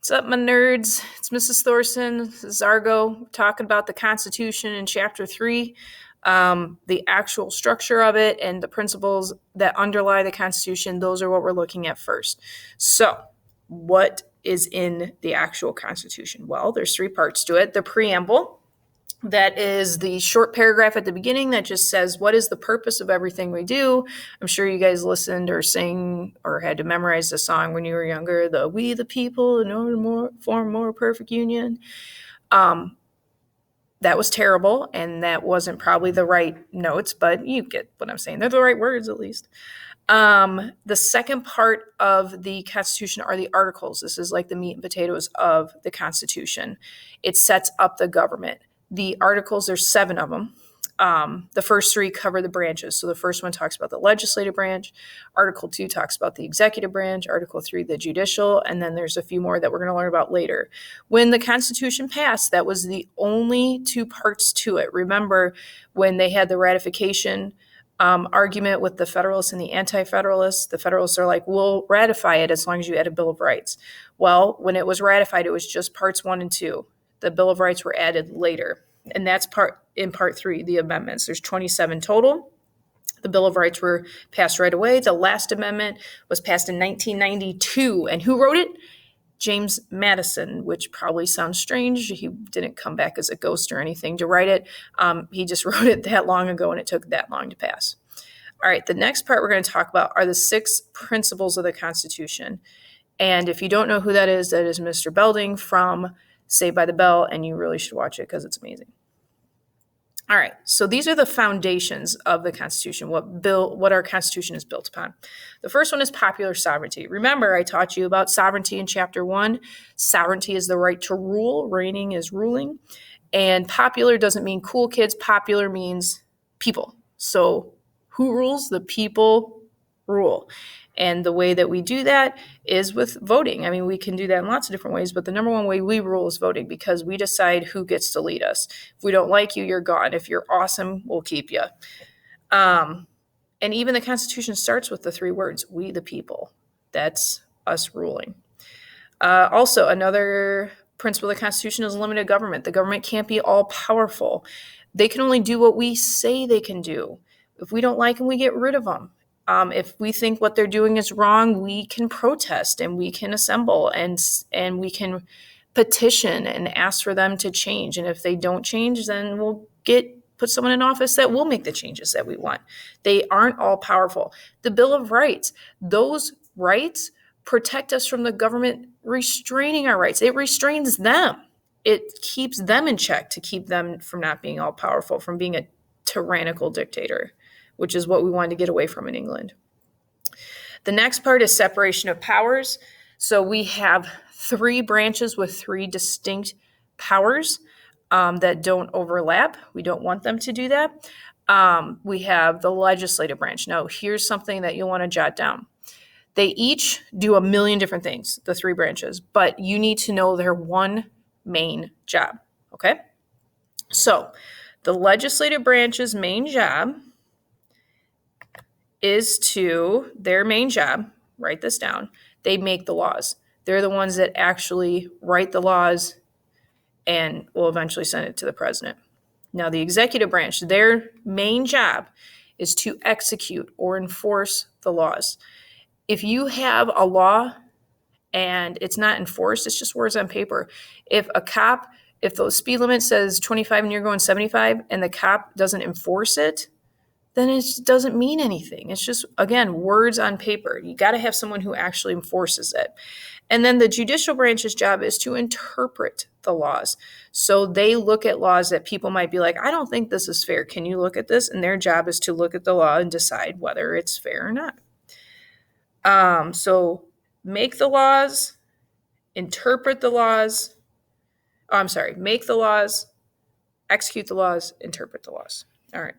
What's up, my nerds? It's Mrs. Thorson. This is Argo talking about the Constitution in Chapter 3, the actual structure of it, and the principles that underlie the Constitution. Those are what we're looking at first. So, what is in the actual Constitution? Well, there's three parts to it. The preamble, that is the short paragraph at the beginning that just says, what is the purpose of everything we do? I'm sure you guys listened or sang or had to memorize the song when you were younger, the We the People in order to form more perfect union. That was terrible, and that wasn't probably the right notes, but you get what I'm saying. They're the right words, at least. The second part of the Constitution are the articles. This is like the meat and potatoes of the Constitution. It sets up the government. The articles, there's 7 of them. The first 3 cover the branches. So the first one talks about the legislative branch. Article 2 talks about the executive branch. Article 3, the judicial. And then there's a few more that we're going to learn about later. When the Constitution passed, that was the only 2 parts to it. Remember when they had the ratification argument with the Federalists and the Anti-Federalists. The Federalists are like, we'll ratify it as long as you add a Bill of Rights. Well, when it was ratified, it was just parts 1 and 2. The Bill of Rights were added later. And that's part 3, the amendments. There's 27 total. The Bill of Rights were passed right away. The last amendment was passed in 1992. And who wrote it? James Madison, which probably sounds strange. He didn't come back as a ghost or anything to write it. He just wrote it that long ago, and it took that long to pass. All right, the next part we're going to talk about are the 6 principles of the Constitution. And if you don't know who that is Mr. Belding from Saved by the Bell, and you really should watch it because it's amazing. All right, so these are the foundations of the Constitution, what our Constitution is built upon. The first one is popular sovereignty. Remember, I taught you about sovereignty in Chapter 1. Sovereignty is the right to rule. Reigning is ruling. And popular doesn't mean cool kids. Popular means people. So who rules? The people rule. And the way that we do that is with voting. I mean, we can do that in lots of different ways, but the number one way we rule is voting because we decide who gets to lead us. If we don't like you, you're gone. If you're awesome, we'll keep you. And even the Constitution starts with the 3 words, we the people. That's us ruling. Also, another principle of the Constitution is limited government. The government can't be all powerful. They can only do what we say they can do. If we don't like them, we get rid of them. If we think what they're doing is wrong, we can protest and we can assemble and we can petition and ask for them to change. And if they don't change, then we'll put someone in office that will make the changes that we want. They aren't all powerful. The Bill of Rights, those rights protect us from the government restraining our rights. It restrains them. It keeps them in check to keep them from not being all powerful, from being a tyrannical dictator, which is what we wanted to get away from in England. The next part is separation of powers. So we have 3 branches with 3 distinct powers that don't overlap. We don't want them to do that. We have the legislative branch. Now, here's something that you'll want to jot down. They each do a million different things, the 3 branches, but you need to know their one main job, okay? So the legislative branch's main job is their main job, write this down, they make the laws. They're the ones that actually write the laws and will eventually send it to the president. Now, the executive branch, their main job is to execute or enforce the laws. If you have a law and it's not enforced, it's just words on paper. If the speed limit says 25 and you're going 75 and the cop doesn't enforce it, then it doesn't mean anything. It's just, again, words on paper. You got to have someone who actually enforces it. And then the judicial branch's job is to interpret the laws. So they look at laws that people might be like, I don't think this is fair. Can you look at this? And their job is to look at the law and decide whether it's fair or not. So make the laws, interpret the laws. Make the laws, execute the laws, interpret the laws. All right.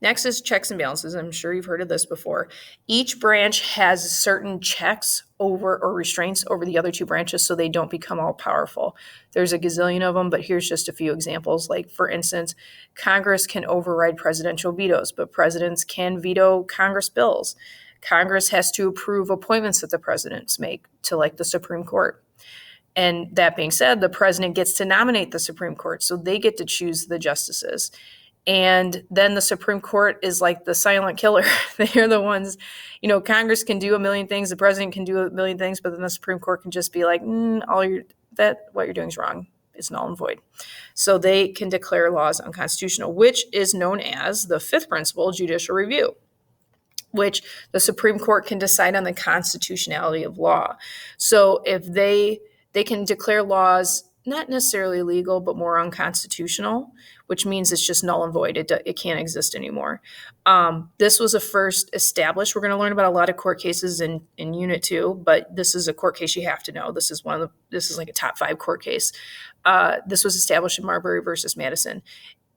Next is checks and balances. I'm sure you've heard of this before. Each branch has certain checks over or restraints over the other 2 branches so they don't become all powerful. There's a gazillion of them, but here's just a few examples. Like, for instance, Congress can override presidential vetoes, but presidents can veto Congress bills. Congress has to approve appointments that the presidents make to like the Supreme Court. And that being said, the president gets to nominate the Supreme Court, so they get to choose the justices. And then the Supreme Court is like the silent killer. They're the ones, Congress can do a million things, the president can do a million things, but then the Supreme Court can just be like, what you're doing is wrong. It's null and void. So they can declare laws unconstitutional, which is known as the fifth principle, judicial review, which the Supreme Court can decide on the constitutionality of law. So if they can declare laws not necessarily illegal, but more unconstitutional, which means it's just null and void. It can't exist anymore. This was a first established. We're going to learn about a lot of court cases in Unit 2, but this is a court case you have to know. This is like a top 5 court case. This was established in Marbury versus Madison.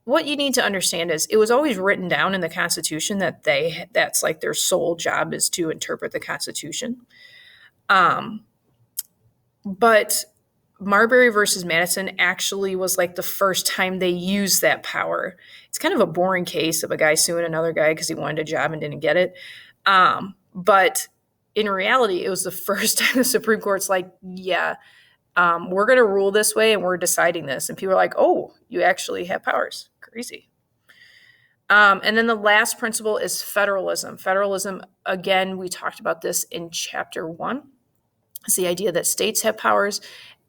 What you need to understand is it was always written down in the Constitution that that's like their sole job is to interpret the Constitution. But Marbury versus Madison actually was like the first time they used that power. It's kind of a boring case of a guy suing another guy because he wanted a job and didn't get it. But in reality, it was the first time the Supreme Court's like, we're going to rule this way and we're deciding this. And people are like, oh, you actually have powers. Crazy. And then the last principle is federalism. Federalism, again, we talked about this in Chapter 1. It's the idea that states have powers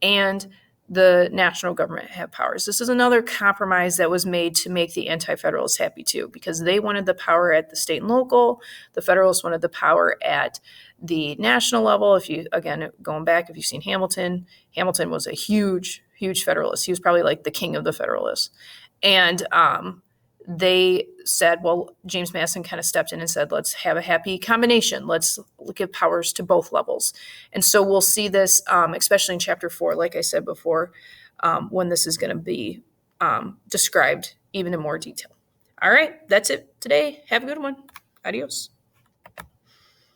and the national government have powers. This is another compromise that was made to make the anti-federalists happy too, because they wanted the power at the state and local. The Federalists wanted the power at the national level. If you've seen Hamilton, Hamilton was a huge, huge Federalist. He was probably like the king of the Federalists. And they said, well, James Madison kind of stepped in and said, let's have a happy combination. Let's give powers to both levels. And so we'll see this, especially in Chapter 4, like I said before, when this is going to be described even in more detail. All right, that's it today. Have a good one. Adios.